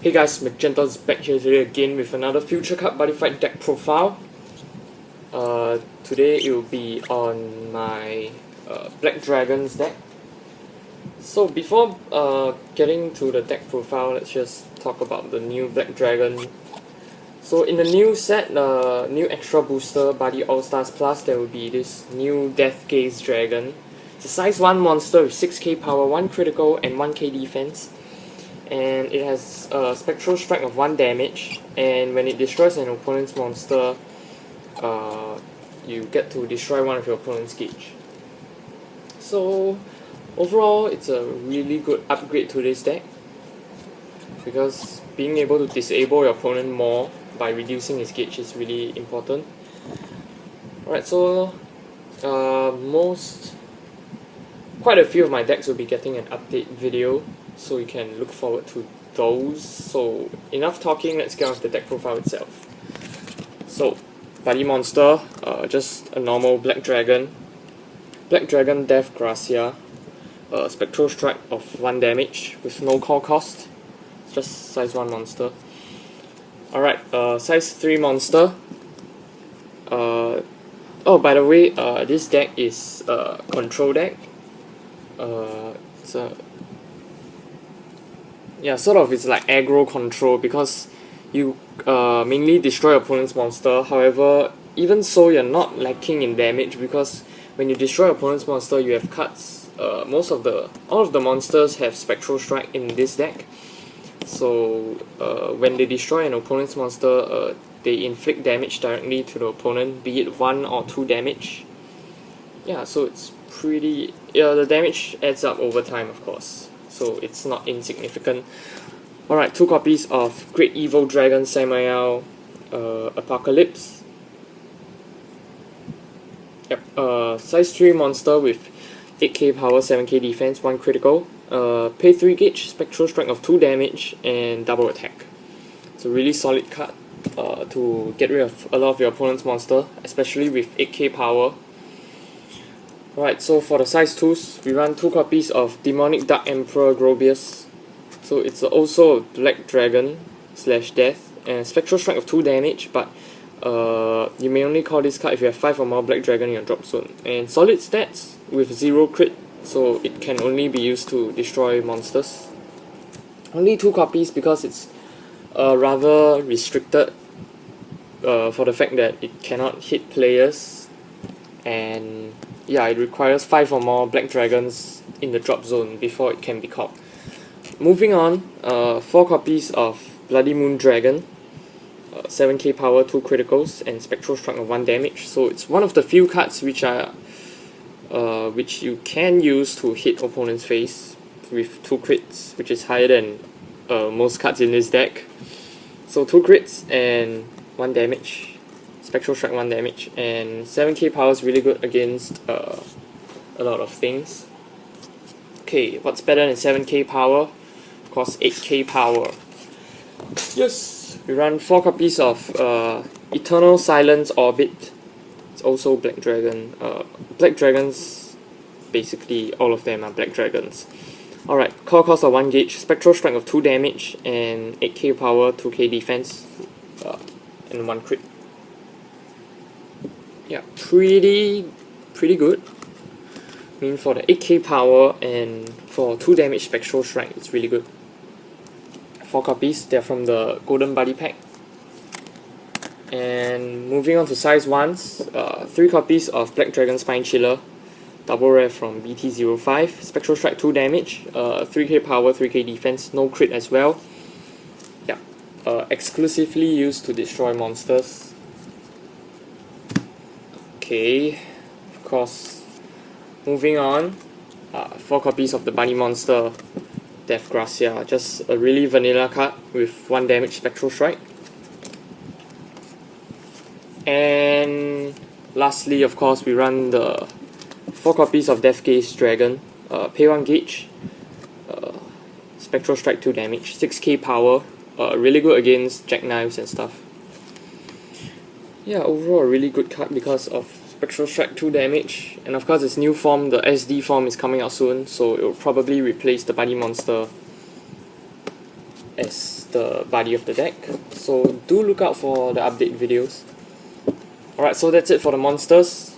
Hey guys, Magenta's back here today again with another Future Card Buddyfight deck profile. Today it will be on my Black Dragons deck. So before getting to the deck profile, let's just talk about the new Black Dragon. So in the new set, new extra booster Buddy All-Stars Plus, there will be this new Death Gaze Dragon. It's a size 1 monster with 6k power, 1 critical and 1k defense. And it has a Spectral Strike of 1 damage, and when it destroys an opponent's monster, you get to destroy one of your opponent's gauge. So overall, it's a really good upgrade to this deck, because being able to disable your opponent more by reducing his gauge is really important. Alright, so quite a few of my decks will be getting an update video, so you can look forward to those. So enough talking, let's get on to the deck profile itself. So Buddy monster, just a normal Black Dragon. Black Dragon Death Gracia, Spectral Strike of 1 damage with no call cost. It's just size 1 monster. Alright, size 3 monster. Oh, by the way, this deck is a control deck. It's like Aggro-Control, because you mainly destroy your opponent's monster. However, even so, you're not lacking in damage, because when you destroy your opponent's monster, you have cards. All of the monsters have Spectral Strike in this deck. So when they destroy an opponent's monster, they inflict damage directly to the opponent, be it 1 or 2 damage. Yeah, so it's pretty. The damage adds up over time, of course, so it's not insignificant. Alright, 2 copies of Great Evil Dragon Samael Apocalypse. Yep, size 3 monster with 8k power, 7k defense, 1 critical. Pay 3 gauge, Spectral Strike of 2 damage, and double attack. It's a really solid card to get rid of a lot of your opponent's monster, especially with 8k power. Alright, so for the size 2s, we run 2 copies of Demonic Dark Emperor Grobius. So it's also a Black Dragon / Death, and Spectral Strike of 2 damage, but you may only call this card if you have 5 or more Black Dragon in your drop zone. And solid stats with 0 crit, so it can only be used to destroy monsters. Only 2 copies because it's rather restricted for the fact that it cannot hit players, and yeah, it requires 5 or more Black Dragons in the drop zone before it can be called. Moving on, 4 copies of Bloody Moon Dragon, 7k power, 2 criticals, and Spectral Strike of 1 damage. So it's one of the few cards which you can use to hit opponent's face with 2 crits, which is higher than most cards in this deck. So 2 crits and 1 damage. Spectral Strike 1 damage, and 7k power is really good against a lot of things. Okay, what's better than 7k power? Of course, 8k power. Yes, we run 4 copies of Eternal Silence Orbit. It's also Black Dragon. Black Dragons, basically all of them are Black Dragons. Alright, call cost of 1 gauge, Spectral Strike of 2 damage, and 8k power, 2k defense, and 1 crit. Yeah, pretty good. I mean, for the 8k power and for 2 damage Spectral Strike, it's really good. 4 copies, they're from the Golden Buddy pack. And moving on to size 1s, 3 copies of Black Dragon Spine Chiller, double rare from BT05, Spectral Strike 2 damage, 3k power, 3k defense, no crit as well. Yeah, exclusively used to destroy monsters. Okay, of course. Moving on, 4 copies of the Bunny Monster Death Gracia, just a really vanilla card with 1 damage Spectral Strike. And lastly, of course, we run the 4 copies of Death Gaze Dragon, pay 1 gauge, Spectral Strike 2 damage, 6k power, really good against jackknives and stuff. Yeah, overall a really good card because of Spectral Strike 2 damage, and of course its new form, the SD form, is coming out soon, so it will probably replace the Buddy Monster as the body of the deck. So do look out for the update videos. Alright, so that's it for the monsters.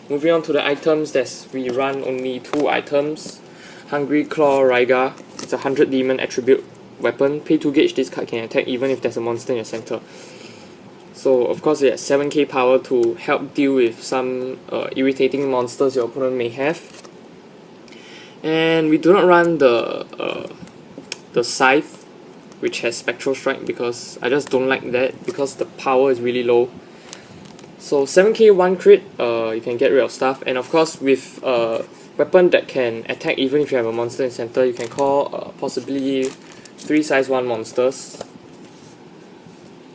Moving on to the items, we run only 2 items. Hungry Claw Raiga. It's a 100 demon attribute weapon. Pay 2 gauge, this card can attack even if there's a monster in your center. So of course it has 7k power to help deal with some irritating monsters your opponent may have. And we do not run the Scythe, which has Spectral Strike, because I just don't like that, because the power is really low. So 7k 1 crit, you can get rid of stuff, and of course with a weapon that can attack even if you have a monster in center, you can call possibly 3 size 1 monsters.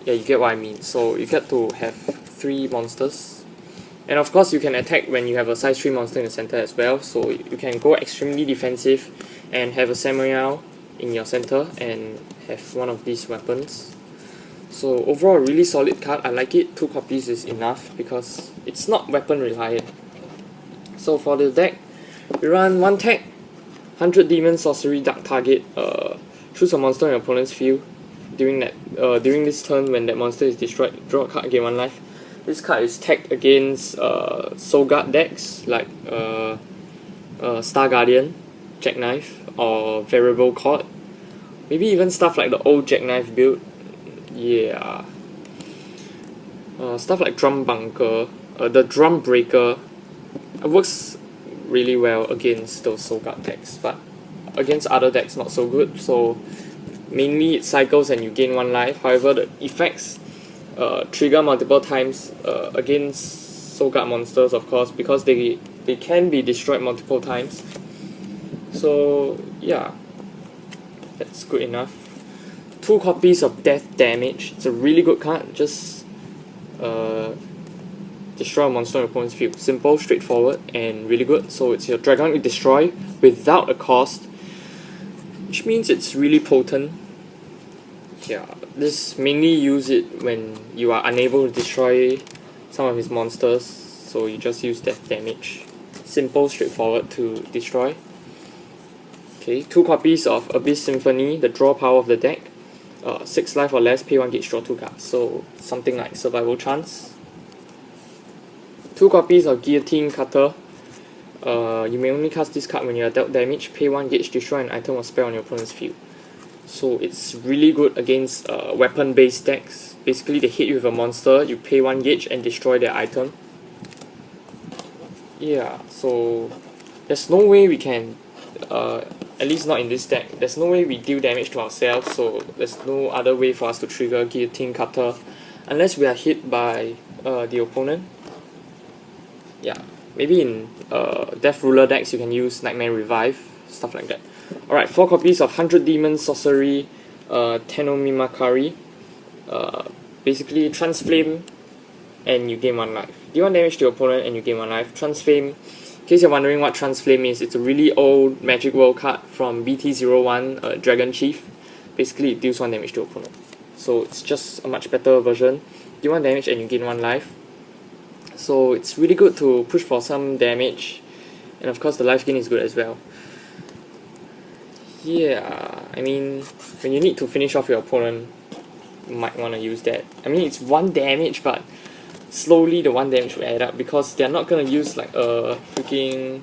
Yeah, you get what I mean. So you get to have 3 monsters. And of course you can attack when you have a size 3 monster in the center as well, so you can go extremely defensive and have a Samurai in your center and have one of these weapons. So overall, a really solid card. I like it. 2 copies is enough because it's not weapon reliant. So for the deck, we run 1 tech, 100 demon sorcery dark target. Choose a monster in your opponent's field. During this turn, when that monster is destroyed, draw a card, gain 1 life. This card is tagged against Soul Guard decks like Star Guardian, Jackknife, or Variable Chord. Maybe even stuff like the old Jackknife build. Yeah. Stuff like Drum Bunker, the Drum Breaker. It works really well against those Soul Guard decks, but against other decks not so good. So mainly it cycles and you gain 1 life. However, the effects trigger multiple times against Soul Guard monsters, of course, because they can be destroyed multiple times. So yeah, that's good enough. 2 copies of Death Damage. It's a really good card. Just destroy a monster on your opponent's field. Simple, straightforward, and really good. So it's your Dragonic Destroy without a cost, which means it's really potent. Yeah, this mainly use it when you are unable to destroy some of his monsters, so you just use Death Damage. Simple, straightforward to destroy. Okay, 2 copies of Abyss Symphony, the draw power of the deck. 6 life or less, pay 1 gauge, draw 2 cards. So something like Survival Chance. 2 copies of Guillotine Cutter. You may only cast this card when you are dealt damage. Pay 1 gauge, destroy an item or spell on your opponent's field. So it's really good against weapon-based decks. Basically, they hit you with a monster, you pay 1 gauge and destroy their item. Yeah, so there's no way we can, at least not in this deck, there's no way we deal damage to ourselves, so there's no other way for us to trigger Guillotine Cutter unless we are hit by the opponent. Yeah, maybe in Death Ruler decks you can use Nightmare Revive, stuff like that. Alright, 4 copies of 100 Demon Sorcery Tenomimakari. Basically, Transflame and you gain 1 life. Deal 1 damage to your opponent and you gain 1 life. Transflame, in case you're wondering what Transflame is, it's a really old Magic World card from BT01 Dragon Chief. Basically, it deals 1 damage to your opponent. So it's just a much better version. Deal 1 damage and you gain 1 life. So it's really good to push for some damage. And of course, the life gain is good as well. Yeah, I mean, when you need to finish off your opponent, you might want to use that. I mean, it's 1 damage, but slowly the 1 damage will add up because they're not going to use like a freaking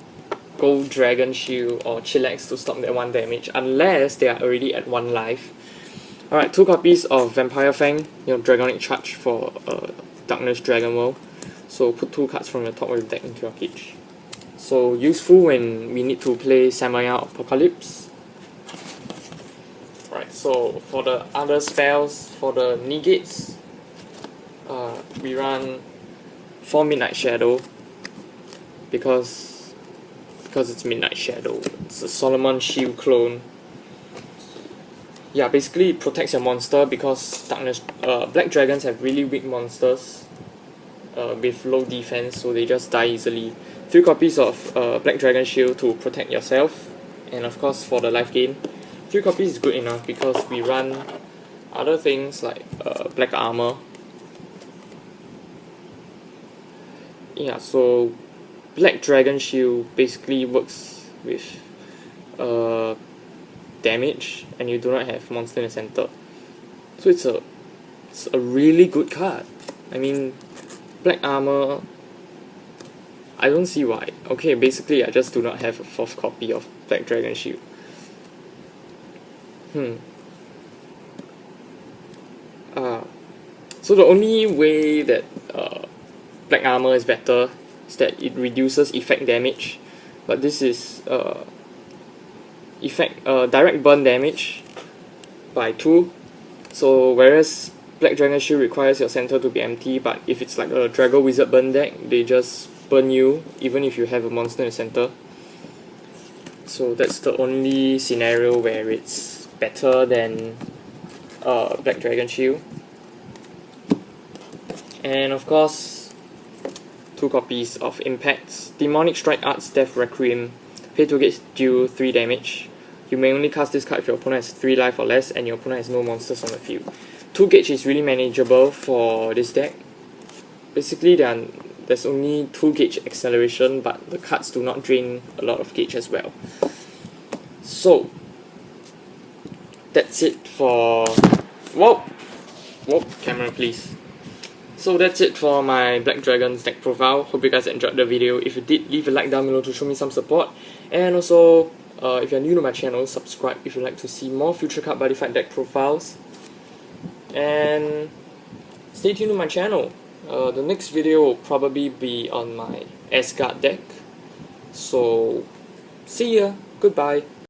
Gold Dragon Shield or Chillax to stop that 1 damage unless they are already at 1 life. Alright, 2 copies of Vampire Fang, Dragonic Charge for Darkness Dragon World. So put 2 cards from your top of your deck into your cage. So useful when we need to play Samurai Apocalypse. Right, so for the other spells, for the negates, we run 4 Midnight Shadow because it's Midnight Shadow. It's a Solomon Shield clone. Yeah, basically it protects your monster because Black Dragons have really weak monsters with low defense, so they just die easily. 3 copies of Black Dragon Shield to protect yourself, and of course for the life gain. 3 copies is good enough because we run other things like Black Armor. Yeah, so Black Dragon Shield basically works with damage, and you do not have monster in the center. So it's a really good card. I mean, black armor, I don't see why. Okay, basically I just do not have a 4th copy of Black Dragon Shield. So the only way that black armor is better is that it reduces effect damage, but this is direct burn damage by 2. So whereas Black Dragon Shield requires your center to be empty, but if it's like a Drago Wizard burn deck, they just burn you even if you have a monster in the center. So that's the only scenario where it's better than Black Dragon Shield. And of course, 2 copies of Impacts. Demonic Strike Arts Death Requiem. Pay 2 gates, deal 3 damage. You may only cast this card if your opponent has 3 life or less and your opponent has no monsters on the field. 2 gauge is really manageable for this deck. Basically, there's only 2 gauge acceleration, but the cards do not drain a lot of gauge as well. So, that's it for... Whoa! Camera please. So that's it for my Black Dragons deck profile. Hope you guys enjoyed the video. If you did, leave a like down below to show me some support. And also, if you're new to my channel, subscribe if you'd like to see more future card Buddyfight deck profiles. And stay tuned to my channel. The next video will probably be on my Asgard deck. So, see ya. Goodbye.